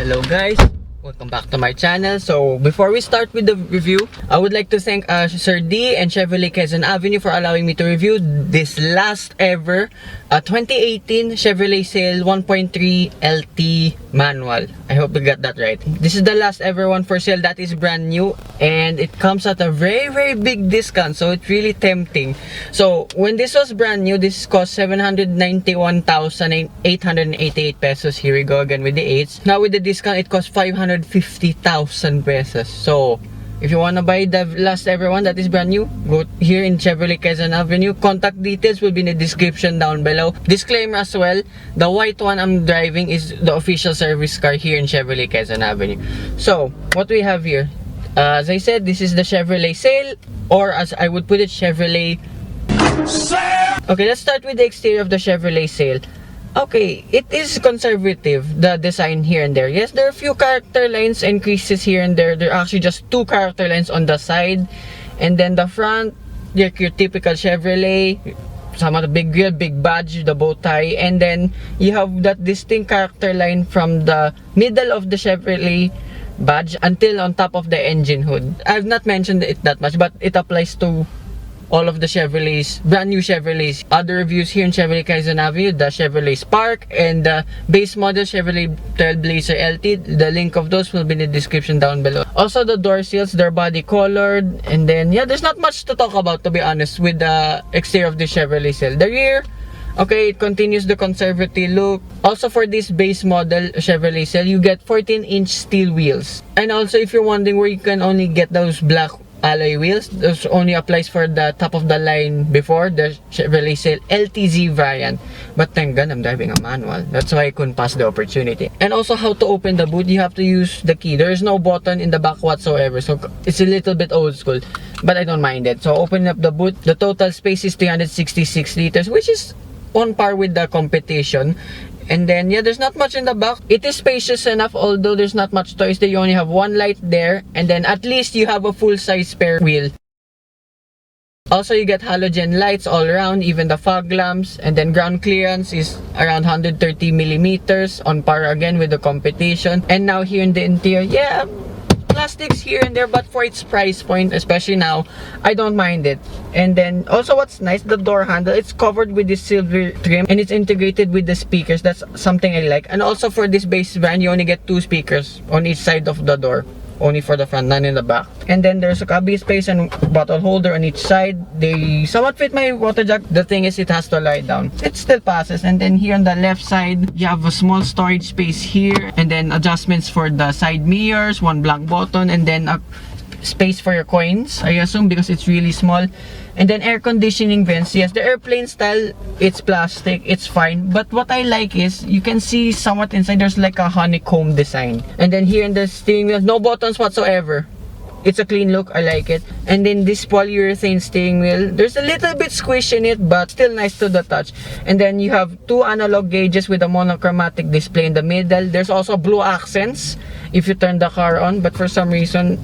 Hello guys, welcome back to my channel. So before we start with the review, I would like to thank Sir D and Chevrolet Quezon Avenue for allowing me to review this last ever 2018 Chevrolet Sail 1.3 LT manual. I hope we got that right. This is the last ever one for sale that is brand new, and it comes at a very big discount, so it's really tempting. So when this was brand new, this cost 791,888 pesos. Here we go again with the 8s. Now with the discount, it costs 550,000 pesos. So if you want to buy the last ever one that is brand new, go here in Chevrolet Quezon Avenue. Contact details will be in the description down below. Disclaimer as well, the white one I'm driving is the official service car here in Chevrolet Quezon Avenue. So what we have here, as I said, this is the Chevrolet Sail, or as I would put it, Chevrolet Sail. Okay, let's start with the exterior of the Chevrolet Sail. Okay, it is conservative, the design here and there. Yes, there are a few character lines and creases here and there. There are actually just 2 character lines on the side. And then the front, like your typical Chevrolet, some of the big grill, big badge, the bow tie. And then you have that distinct character line from the middle of the Chevrolet badge until on top of the engine hood. I've not mentioned it that much, but it applies to all of the Chevrolets, brand new Chevrolets. Other reviews here in Chevrolet Quezon Avenue, the Chevrolet Spark and the base model Chevrolet Trailblazer LT. The link of those will be in the description down below. Also the door seals, they're body colored, and then yeah, there's not much to talk about, to be honest, with the exterior of the Chevrolet Sail. The rear, okay, it continues the conservative look. Also for this base model Chevrolet Sail, you get 14-inch steel wheels. And also if you're wondering where you can only get those black alloy wheels, those only applies for the top of the line before the Chevrolet Sail LTZ variant. But thank God I'm driving a manual, that's why I couldn't pass the opportunity. And also how to open the boot, you have to use the key. There is no button in the back whatsoever, so it's a little bit old school, but I don't mind it. So opening up the boot, the total space is 366 liters, which is on par with the competition. And then yeah, there's not much in the back. It is spacious enough, although there's not much toys there. You only have one light there, and then at least you have a full-size spare wheel. Also you get halogen lights all around, even the fog lamps. And then ground clearance is around 130 millimeters, on par again with the competition. And now here in the interior, yeah, plastics here and there, but for its price point, especially now, I don't mind it. And then also what's nice, the door handle, it's covered with this silver trim and it's integrated with the speakers. That's something I like. And also for this base brand, you only get 2 speakers on each side of the door, only for the front, none in the back. And then there's a cubby space and bottle holder on each side. They somewhat fit my water jug. The thing is, it has to lie down. It still passes. And then here on the left side, you have a small storage space here, and then adjustments for the side mirrors, one blank button, and then a space for your coins, I assume, because it's really small. And then air conditioning vents. Yes, the airplane style, it's plastic, it's fine. But what I like is, you can see somewhat inside, there's like a honeycomb design. And then here in the steering wheel, no buttons whatsoever. It's a clean look, I like it. And then this polyurethane steering wheel, there's a little bit squish in it, but still nice to the touch. And then you have 2 analog gauges with a monochromatic display in the middle. There's also blue accents if you turn the car on, but for some reason,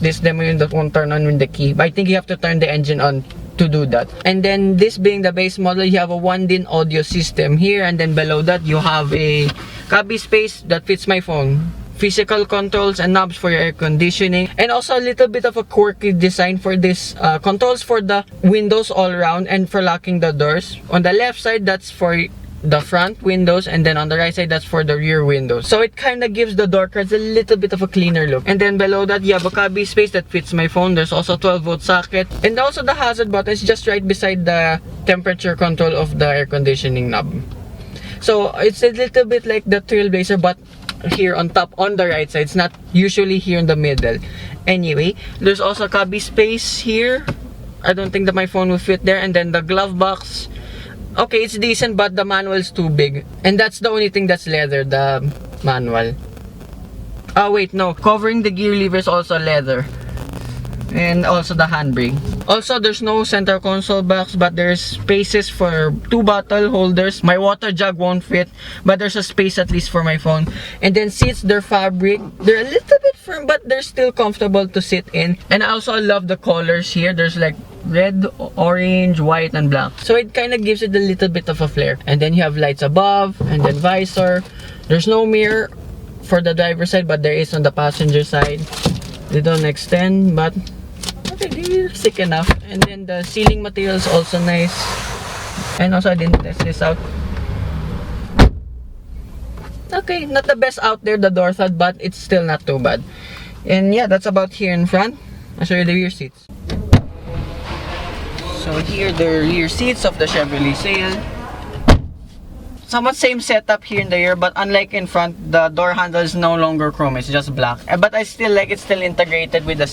this demo yun that won't turn on with the key. But I think you have to turn the engine on to do that. And then this being the base model, you have a 1-DIN audio system here, and then below that you have a cubby space that fits my phone, physical controls and knobs for your air conditioning, and also a little bit of a quirky design for this controls for the windows all around and for locking the doors. On the left side, that's for the front windows, and then on the right side, that's for the rear windows. So it kind of gives the door cards a little bit of a cleaner look. And then below that, you have a cubby space that fits my phone. There's also a 12-volt socket, and also the hazard button is just right beside the temperature control of the air conditioning knob. So it's a little bit like the Trailblazer, but here on top on the right side. It's not usually here in the middle. Anyway, there's also a cubby space here. I don't think that my phone will fit there. And then the glove box, okay, it's decent, but the manual is too big. And that's the only thing that's leather, the manual. Oh wait, no, covering the gear lever is also leather. And also the handbrake. Also, there's no center console box, but there's spaces for 2 bottle holders. My water jug won't fit, but there's a space at least for my phone. And then seats, they're fabric. They're a little bit firm, but they're still comfortable to sit in. And I also love the colors here. There's like red, orange, white, and black. So it kind of gives it a little bit of a flair. And then you have lights above, and then visor. There's no mirror for the driver's side, but there is on the passenger side. They don't extend, but okay, they're thick enough. And then the ceiling material is also nice. And also I didn't test this out. Okay, not the best out there, the door side, but it's still not too bad. And yeah, that's about here in front. I'll show you the rear seats. So here the rear seats of the Chevrolet Sail. Somewhat same setup here in the rear, but unlike in front, the door handle is no longer chrome, it's just black. But I still like it's still integrated with the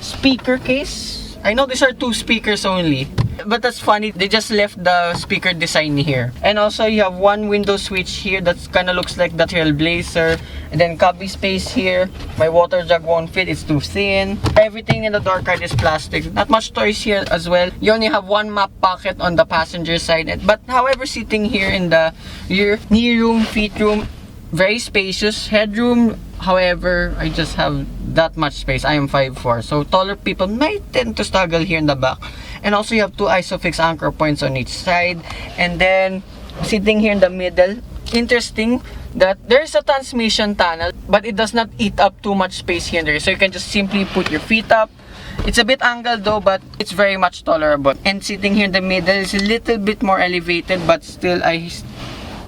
speaker case. I know these are 2 speakers only, but that's funny, they just left the speaker design here. And also you have 1 window switch here that kind of looks like the Trailblazer. And then cubby space here. My water jug won't fit, it's too thin. Everything in the door card is plastic. Not much toys here as well. You only have 1 map pocket on the passenger side. But however, sitting here in the rear, knee room, feet room, very spacious. Headroom, however, I just have that much space. I am 5'4", so taller people might tend to struggle here in the back. And also you have 2 ISOFIX anchor points on each side. And then sitting here in the middle, interesting that there is a transmission tunnel, but it does not eat up too much space here and there, so you can just simply put your feet up. It's a bit angled though, but it's very much tolerable. And sitting here in the middle is a little bit more elevated, but still I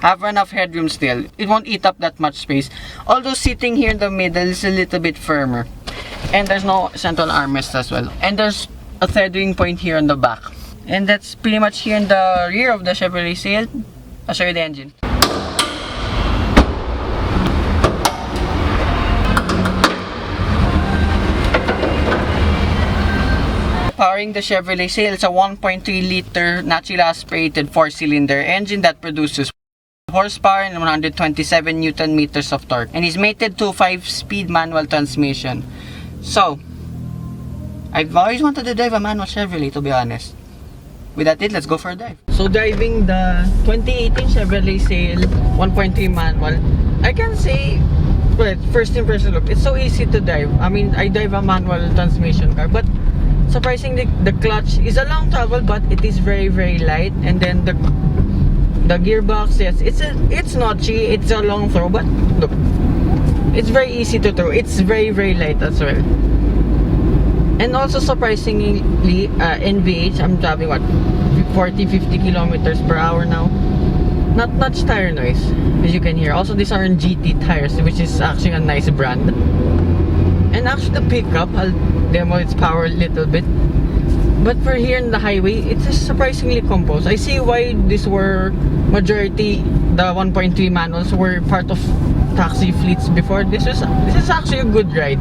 have enough headroom still. It won't eat up that much space. Although sitting here in the middle is a little bit firmer. And there's no central armrest as well. And there's a tethering point here on the back. And that's pretty much here in the rear of the Chevrolet Sail. I'll show you the engine. Powering the Chevrolet Sail, it's a 1.3 liter naturally aspirated 4-cylinder engine that produces horsepower and 127 Newton meters of torque, and is mated to 5-speed manual transmission. So I've always wanted to drive a manual Chevrolet, to be honest. With that, let's go for a drive. So driving the 2018 Chevrolet Sail 1.3 manual, I can say, well, first impression look, it's so easy to drive. I mean, I drive a manual transmission car, but surprisingly, the clutch is a long travel, but it is very, very light. And then the gearbox, yes, it's notchy, it's a long throw, but look, it's very easy to throw. It's very, very light as well. And also surprisingly, NVH, I'm driving what, 40-50 kilometers per hour now. Not much tire noise, as you can hear. Also, these are GT tires, which is actually a nice brand. And actually the pickup, I'll demo its power a little bit. But for here in the highway, it is surprisingly composed. I see why these were majority, the 1.3 manuals were part of taxi fleets before. This is actually a good ride.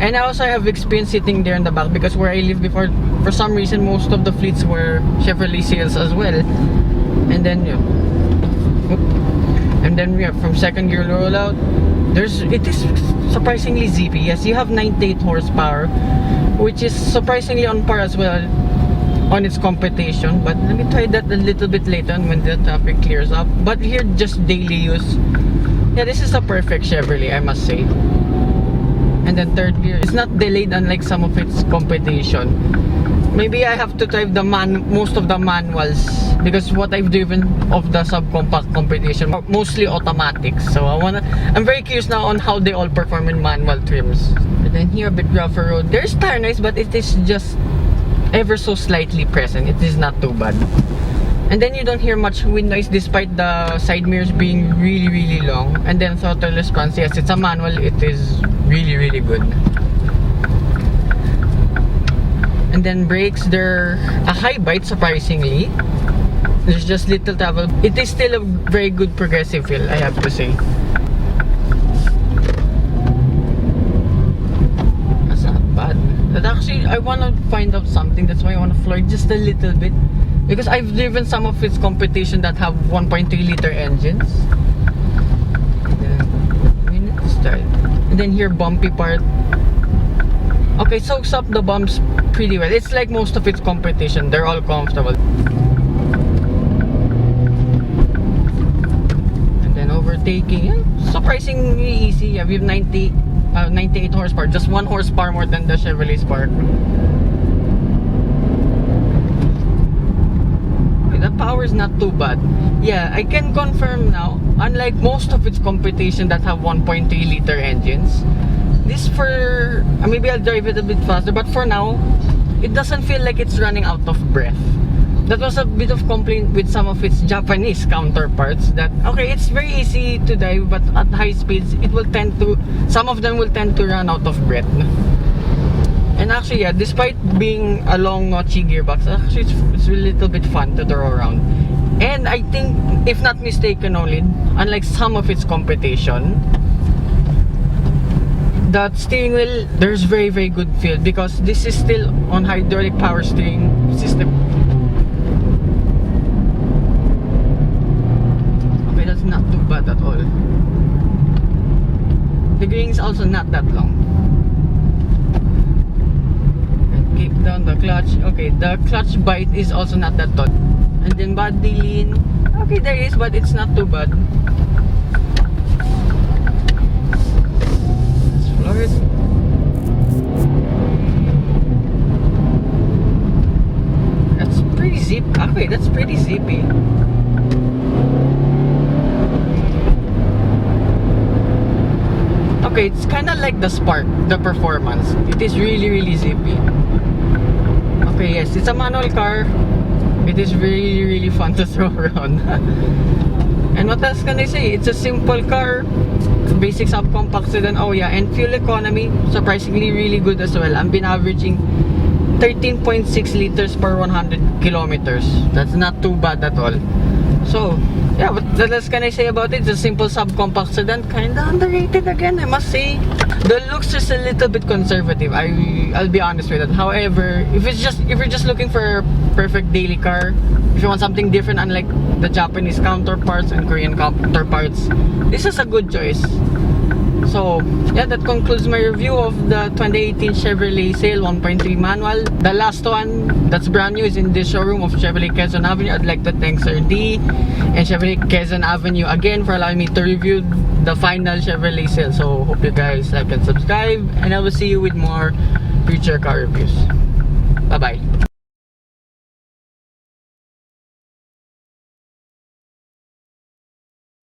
And I also have experience sitting there in the back, because where I lived before, for some reason, most of the fleets were Chevrolet Sails as well. And then, from second gear rollout, it is surprisingly zippy. Yes, you have 98 horsepower, which is surprisingly on par as well on its competition. But let me try that a little bit later on when the traffic clears up. But here, just daily use. Yeah, this is a perfect Chevrolet, I must say. And then third gear, it's not delayed unlike some of its competition. Maybe I have to drive the most of the manuals, because what I've driven of the subcompact competition are mostly automatic. So I'm very curious now on how they all perform in manual trims. And then here, a bit rougher road. There's tire noise, but it is just ever so slightly present. It is not too bad. And then you don't hear much wind noise despite the side mirrors being really, really long. And then throttle response, yes, it's a manual. It is really, really good. And then brakes, they're a high bite, surprisingly. There's just little travel. It is still a very good progressive feel, I have to say. That's not bad. But actually, I want to find out something. That's why I want to floor it just a little bit, because I've driven some of its competition that have 1.3 liter engines. And then here, bumpy part. Okay, soaks up the bumps pretty well. It's like most of its competition. They're all comfortable. And then overtaking, surprisingly easy. You have 98 horsepower. Just 1 horsepower more than the Chevrolet Spark. Okay, the power horsepower is not too bad. Yeah, I can confirm now, unlike most of its competition that have 1.3 liter engines, this for, maybe I'll drive it a bit faster, but for now, it doesn't feel like it's running out of breath. That was a bit of complaint with some of its Japanese counterparts that, okay, it's very easy to drive, but at high speeds, it will tend to, some of them will tend to run out of breath. And actually, yeah, despite being a long notchy gearbox, actually it's a little bit fun to throw around. And I think, if not mistaken only, unlike some of its competition, that steering wheel, there's very good feel because this is still on hydraulic power steering system. Okay, that's not too bad at all. The gearing is also not that long. And kick down the clutch. Okay, the clutch bite is also not that taut. And then body lean. Okay, there is, but it's not too bad. That's pretty zip. Okay, that's pretty zippy. Okay, it's kind of like the Spark, the performance. It is really zippy. Okay, yes, it's a manual car. It is really fun to throw around. And what else can I say? It's a simple car. Basic subcompact sedan. Oh yeah, and fuel economy surprisingly really good as well. I've been averaging 13.6 liters per 100 kilometers. That's not too bad at all. So yeah, what else can I say about it? It's a simple subcompact sedan, kinda underrated again, I must say. The looks is a little bit conservative. I'll be honest with it. However, if you're just looking for a perfect daily car, if you want something different unlike the Japanese counterparts and Korean counterparts, this is a good choice. So yeah, that concludes my review of the 2018 Chevrolet Sail 1.3 manual. The last one that's brand new is in this showroom of Chevrolet Quezon Avenue. I'd like to thank Sir D and Chevrolet Quezon Avenue again for allowing me to review the final Chevrolet Sail. So hope you guys like and subscribe, and I will see you with more future car reviews. Bye bye.